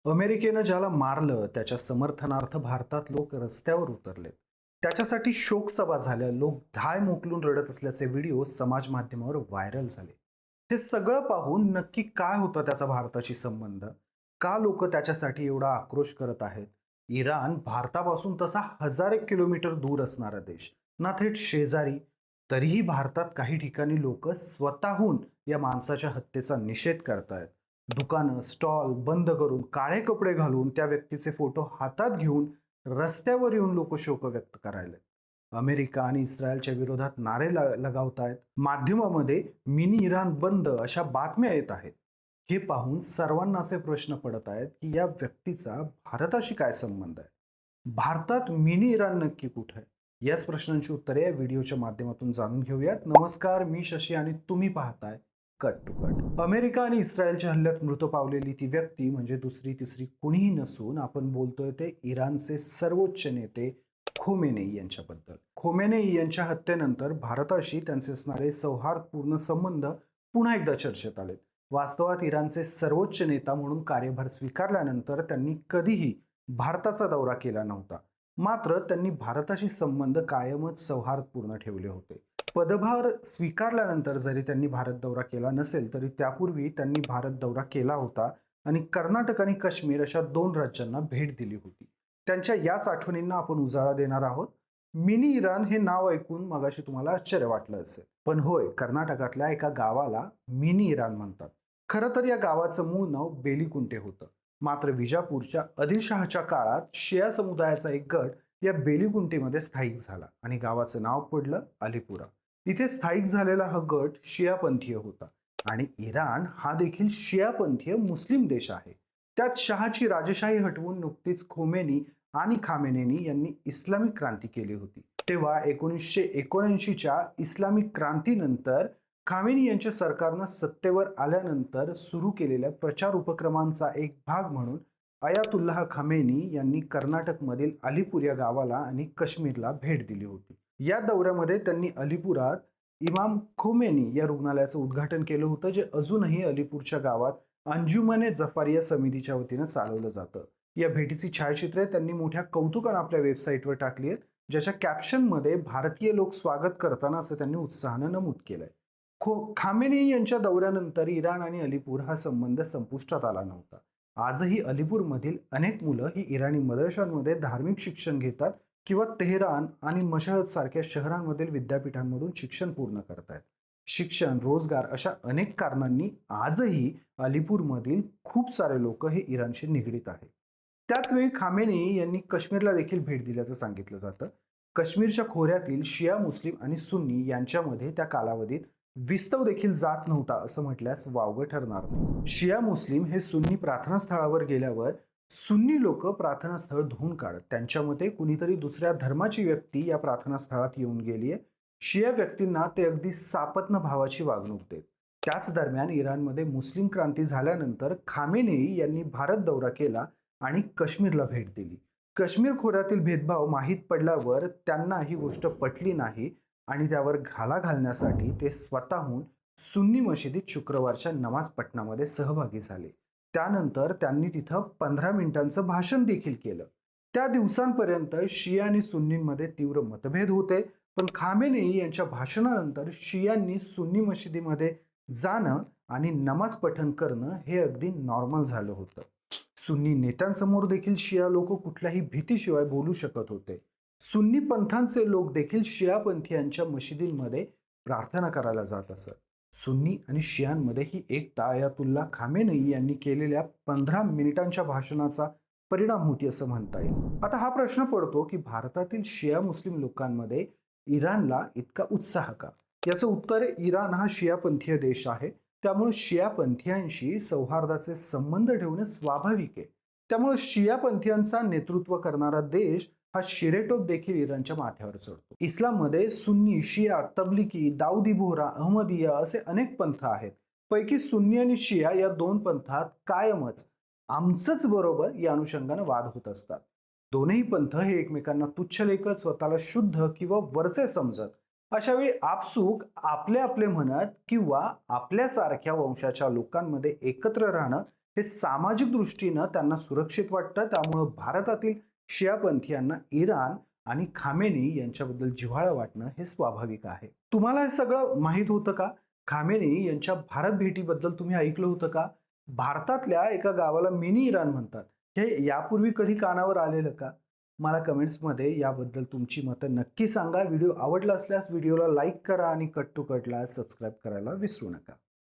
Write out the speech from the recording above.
अमेरिकेनं ज्याला मारलं त्याच्या समर्थनार्थ भारतात लोक रस्त्यावर उतरलेत. त्याच्यासाठी शोकसभा झाल्या, लोक धाय मोकलून रडत असल्याचे व्हिडिओ समाज माध्यमावर व्हायरल झाले. हे सगळं पाहून नक्की काय होतं त्याचा भारताशी संबंध, का लोक त्याच्यासाठी एवढा आक्रोश करत आहेत? इराण भारतापासून तसा हजारो किलोमीटर दूर असणारा देश, ना थेट शेजारी. तरीही भारतात काही ठिकाणी लोक स्वतःहून या माणसाच्या हत्येचा निषेध करतायत. दुकानं, स्टॉल बंद करून, काळे कपडे घालून, त्या व्यक्तीचे फोटो हातात घेऊन रस्त्यावर येऊन लोक शोक व्यक्त करायला. अमेरिका आणि इस्रायलच्या विरोधात नारे लगावतायत. माध्यमामध्ये मिनी इराण बंद अशा बातम्या येत आहेत. हे पाहून सर्वांना असे प्रश्न पडत आहेत की या व्यक्तीचा भारताशी काय संबंध आहे? भारतात मिनी इराण नक्की कुठे आहे? याच प्रश्नांची उत्तरे या व्हिडिओच्या माध्यमातून जाणून घेऊयात. नमस्कार, मी शशी आणि तुम्ही पाहताय कट टू कट. अमेरिका आणि इस्रायलच्या हल्ल्यात मृत पावलेली ती व्यक्ती म्हणजे दुसरी तिसरी कुणीही नसून आपण बोलतोय ते इराणचे सर्वोच्च नेते खोमेनेई यांच्याबद्दल. खोमेनेई यांच्या हत्येनंतर भारताशी त्यांचे असणारे सौहार्दपूर्ण संबंध पुन्हा एकदा चर्चेत आलेत. वास्तवात इराणचे सर्वोच्च नेता म्हणून कार्यभार स्वीकारल्यानंतर त्यांनी कधीही भारताचा दौरा केला नव्हता. मात्र त्यांनी भारताशी संबंध कायमच सौहार्दपूर्ण ठेवले होते. पदभार स्वीकारल्यानंतर जरी त्यांनी भारत दौरा केला नसेल तरी त्यापूर्वी त्यांनी भारत दौरा केला होता आणि कर्नाटक आणि काश्मीर अशा 2 राज्यांना भेट दिली होती. त्यांच्या याच आठवणींना आपण उजाळा देणार आहोत. मिनी इराण हे नाव ऐकून मगाशी तुम्हाला आश्चर्य वाटलं असेल, पण होय, कर्नाटकातल्या एका गावाला मिनी इराण म्हणतात. खरं तर या गावाचं मूळ नाव बेलिकुंटे होतं. मात्र विजापूरच्या आदिलशहाच्या काळात शिया समुदायाचा एक गट या बेलिकुंटेमध्ये स्थायिक झाला आणि गावाचं नाव पडलं अलीपुरा. इथे स्थायिक झालेला हा गट शियापंथीय होता आणि इराण हा देखील शियापंथीय मुस्लिम देश आहे. त्यात शहाची राजशाही हटवून नुकतीच खोमेनी आणि खामेनेनी यांनी इस्लामिक क्रांती केली होती. तेव्हा 1979च्या इस्लामिक क्रांतीनंतर खामेनी यांच्या सरकारनं सत्तेवर आल्यानंतर सुरू केलेल्या प्रचार उपक्रमांचा एक भाग म्हणून अयातुल्लाह खामेनी यांनी कर्नाटकमधील अलीपूर या गावाला आणि काश्मीरला भेट दिली होती. या दौऱ्यामध्ये त्यांनी अलीपुरात इमाम खोमेनी या रुग्णालयाचं उद्घाटन केलं होतं, जे अजूनही अलीपूरच्या गावात अंजुमने जफारिया समितीच्या वतीनं चालवलं जातं. या भेटीची छायाचित्रे त्यांनी मोठ्या कौतुकानं आपल्या वेबसाईटवर टाकली आहेत, ज्याच्या कॅप्शनमध्ये भारतीय लोक स्वागत करताना असं त्यांनी उत्साहानं नमूद केलंय. खामेनी यांच्या दौऱ्यानंतर इराण आणि अलीपूर हा संबंध संपुष्टात आला नव्हता. आजही अलीपूरमधील अनेक मुलं ही इराणी मदरशांमध्ये धार्मिक शिक्षण घेतात किंवा तेहरान आणि मशहद सारख्या शहरांमधील विद्यापीठांमधून शिक्षण पूर्ण करतायत. शिक्षण, रोजगार अशा अनेक कारणांनी आजही अलीपूरमधील खूप सारे लोक हे इराणशी निगडीत आहेत. त्याचवेळी खामेनी यांनी काश्मीरला देखील भेट दिल्याचं सांगितलं जातं. काश्मीरच्या खोऱ्यातील शिया मुस्लिम आणि सुन्नी यांच्यामध्ये त्या कालावधीत विस्तव देखील जात नव्हता असं म्हटल्यास वावगं ठरणार नाही. शिया मुस्लिम हे सुन्नी प्रार्थनास्थळावर गेल्यावर सुन्नी लोक प्रार्थनास्थळ धुवून काढत. त्यांच्या मते कुणीतरी दुसऱ्या धर्माची व्यक्ती या प्रार्थनास्थळात येऊन गेलीये. शिया व्यक्तींना ते अगदी सापत्न भावाची वागणूक देत. त्याच दरम्यान इराणमध्ये मुस्लिम क्रांती झाल्यानंतर खामेनेई यांनी भारत दौरा केला आणि काश्मीरला भेट दिली. काश्मीर खोऱ्यातील भेदभाव माहीत पडल्यावर त्यांना ही गोष्ट पटली नाही आणि त्यावर घाला घालण्यासाठी ते स्वतःहून सुन्नी मशिदीत शुक्रवारच्या नमाज पठणामध्ये सहभागी झाले. त्यानंतर त्यांनी तिथं 15 मिनिटांचं भाषण देखील केलं. त्या दिवसांपर्यंत शिया आणि सुन्नींमध्ये तीव्र मतभेद होते, पण खामेनेई यांच्या भाषणानंतर शियांनी सुन्नी मशिदीमध्ये जाणं आणि नमाज पठण करणं हे अगदी नॉर्मल झालं होतं. सुन्नी नेत्यांसमोर देखील शिया लोक कुठल्याही भीतीशिवाय बोलू शकत होते. सुन्नी पंथांचे लोक देखील शियापंथीयांच्या मशिदींमध्ये प्रार्थना करायला जात असत. सुन्नी आणि शियांमध्ये ही एकता अयातुल्ला खामेनेई यांनी केलेल्या 15 मिनिटांच्या भाषणाचा परिणाम होती असं म्हणता येईल. आता हा प्रश्न पडतो की भारतातील शिया मुस्लिम लोकांमध्ये इराणला इतका उत्साह का? याचं उत्तर आहे, इराण हा शियापंथीय देश आहे. त्यामुळे शियापंथीयांशी सौहार्दाचे संबंध ठेवणे स्वाभाविक आहे. त्यामुळे शियापंथीयांचा नेतृत्व करणारा देश हा शिरेटोप देखील इराणच्या माथ्यावर चढतो. इस्लाममध्ये सुन्नी, शिया, तबलिकी, दाऊदी बोहरा, अहमदिया असे अनेक पंथ आहेत. पैकी सुन्नी आणि शिया या 2 पंथात कायमच आमचंच बरोबर या अनुषंगाने वाद होत असतात. दोन्ही पंथ हे एकमेकांना तुच्छ लेखत, स्वतःला शुद्ध किंवा वरचे समजत. अशा वेळी आपसूक आपले आपले म्हणत किंवा आपल्यासारख्या वंशाच्या लोकांमध्ये एकत्र राहणं हे सामाजिक दृष्टीनं त्यांना सुरक्षित वाटतं. त्यामुळं भारतातील शियापंथीयांना इराण आणि खामेनी यांच्याबद्दल जिव्हाळा वाटणं हे स्वाभाविक आहे. तुम्हाला हे सगळं माहीत होतं का? खामेनी यांच्या भारत भेटीबद्दल तुम्ही ऐकलं होतं का? भारतातल्या एका गावाला मिनी इराण म्हणतात. हे यापूर्वी कधी कानावर आलेलं का? मला कमेंट्समध्ये याबद्दल तुमची मतं नक्की सांगा. व्हिडिओ आवडला असल्यास व्हिडिओला लाईक करा आणि कट टू कटला सबस्क्राईब करायला विसरू नका.